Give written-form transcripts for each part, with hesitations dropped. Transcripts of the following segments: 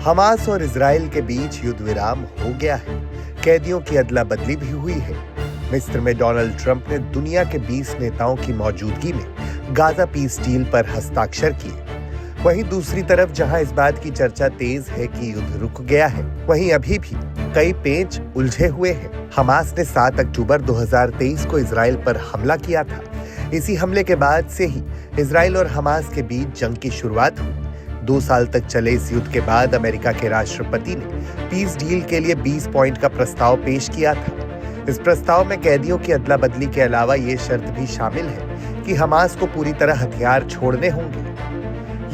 Hamas और Israel के बीच युद्ध विराम हो गया है। कैदियों की अदला बदली भी हुई है। मिस्र में डोनाल्ड ट्रंप ने दुनिया के 20 नेताओं की मौजूदगी में गाजा पीस डील पर हस्ताक्षर किए। वहीं दूसरी तरफ जहां इस बात की चर्चा तेज है कि युद्ध रुक गया है, वहीं अभी भी कई पेंच उलझे हुए हैं। हमास ने 7 अक्टूबर 2023 को इजराइल पर हमला किया था। इसी हमले के बाद से ही इजराइल और हमास के बीच जंग की शुरुआत हुई। 2 साल तक चले इस युद्ध के बाद अमेरिका के राष्ट्रपति ने पीस डील के लिए 20 पॉइंट का प्रस्ताव पेश किया था। इस प्रस्ताव में कैदियों की अदला बदली के अलावा ये शर्त भी शामिल है कि हमास को पूरी तरह हथियार छोड़ने होंगे।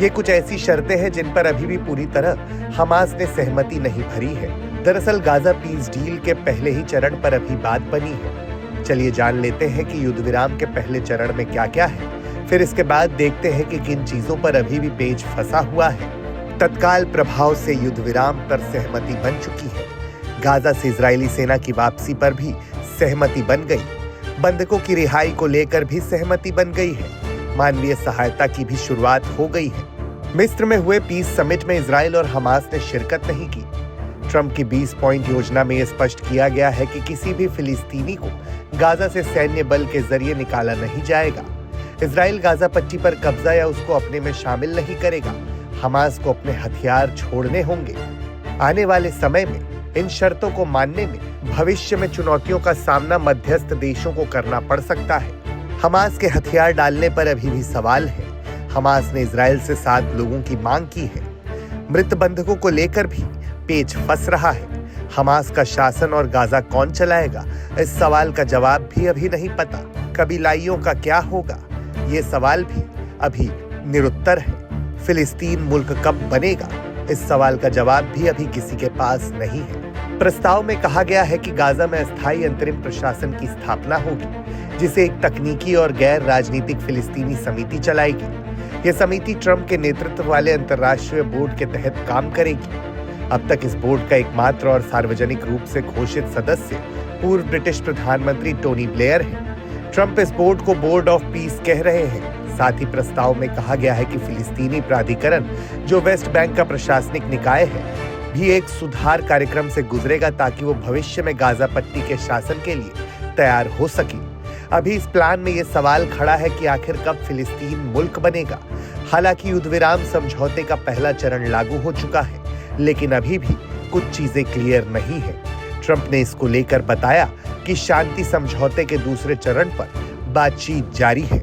ये कुछ ऐसी शर्तें हैं जिन पर अभी भी पूरी तरह हमास ने सहमति नहीं भरी है। दरअसल गाजा पीस डील के पहले ही चरण पर अभी बात बनी है। चलिए जान लेते हैं कि युद्ध विराम के पहले चरण में क्या क्या है, फिर इसके बाद देखते हैं कि किन चीजों पर अभी भी पेच फंसा हुआ है। तत्काल प्रभाव से युद्ध विराम पर सहमति बन चुकी है। गाजा से इजरायली सेना की वापसी पर भी सहमति बन गई। बंधकों की रिहाई को लेकर भी सहमति बन गई है। मानवीय सहायता की भी शुरुआत हो गई है। मिस्र में हुए पीस समिट में इजराइल और हमास ने शिरकत नहीं की। ट्रंप की 20 पॉइंट योजना में यह स्पष्ट किया गया है कि किसी भी फिलिस्तीनी को गाजा से सैन्य बल के जरिए निकाला नहीं जाएगा। इजराइल गाजा पट्टी पर कब्जा या उसको अपने में शामिल नहीं करेगा। हमास को अपने हथियार छोड़ने होंगे। आने वाले समय में इन शर्तों को मानने में भविष्य में चुनौतियों का सामना मध्यस्थ देशों को करना पड़ सकता है। हमास के हथियार डालने पर अभी भी सवाल है। हमास ने इजराइल से 7 लोगों की मांग की है। मृत बंधकों को लेकर भी पेच फंस रहा है। हमास का शासन और गाजा कौन चलाएगा, इस सवाल का जवाब भी अभी नहीं पता। कबीलाइयों का क्या होगा, ये सवाल भी अभी निरुत्तर है। फिलिस्तीन मुल्क कब बनेगा, इस सवाल का जवाब भी अभी किसी के पास नहीं है। प्रस्ताव में कहा गया है कि गाजा में अस्थायी अंतरिम प्रशासन की स्थापना होगी, जिसे एक तकनीकी और गैर राजनीतिक फिलिस्तीनी समिति चलाएगी। यह समिति ट्रंप के नेतृत्व वाले अंतर्राष्ट्रीय बोर्ड के तहत काम करेगी। अब तक इस बोर्ड का एकमात्र और सार्वजनिक रूप से घोषित सदस्य पूर्व ब्रिटिश प्रधानमंत्री टोनी ब्लेयर है। ट्रंप इस बोर्ड को बोर्ड ऑफ पीस कह रहे हैं। साथ ही प्रस्ताव में कहा गया है कि फिलिस्तीनी प्राधिकरण, जो वेस्ट बैंक का प्रशासनिक निकाय है, भी एक सुधार कार्यक्रम से गुजरेगा ताकि वो भविष्य में गाजा पट्टी के शासन के लिए तैयार हो सके। अभी इस प्लान में ये सवाल खड़ा है कि आखिर कब फिलिस्तीन मुल्क बनेगा। हालांकि युद्ध विराम समझौते का पहला चरण लागू हो चुका है, लेकिन अभी भी कुछ चीजें क्लियर नहीं है। ट्रंप ने इसको लेकर बताया कि शांति समझौते के दूसरे चरण पर बातचीत जारी है।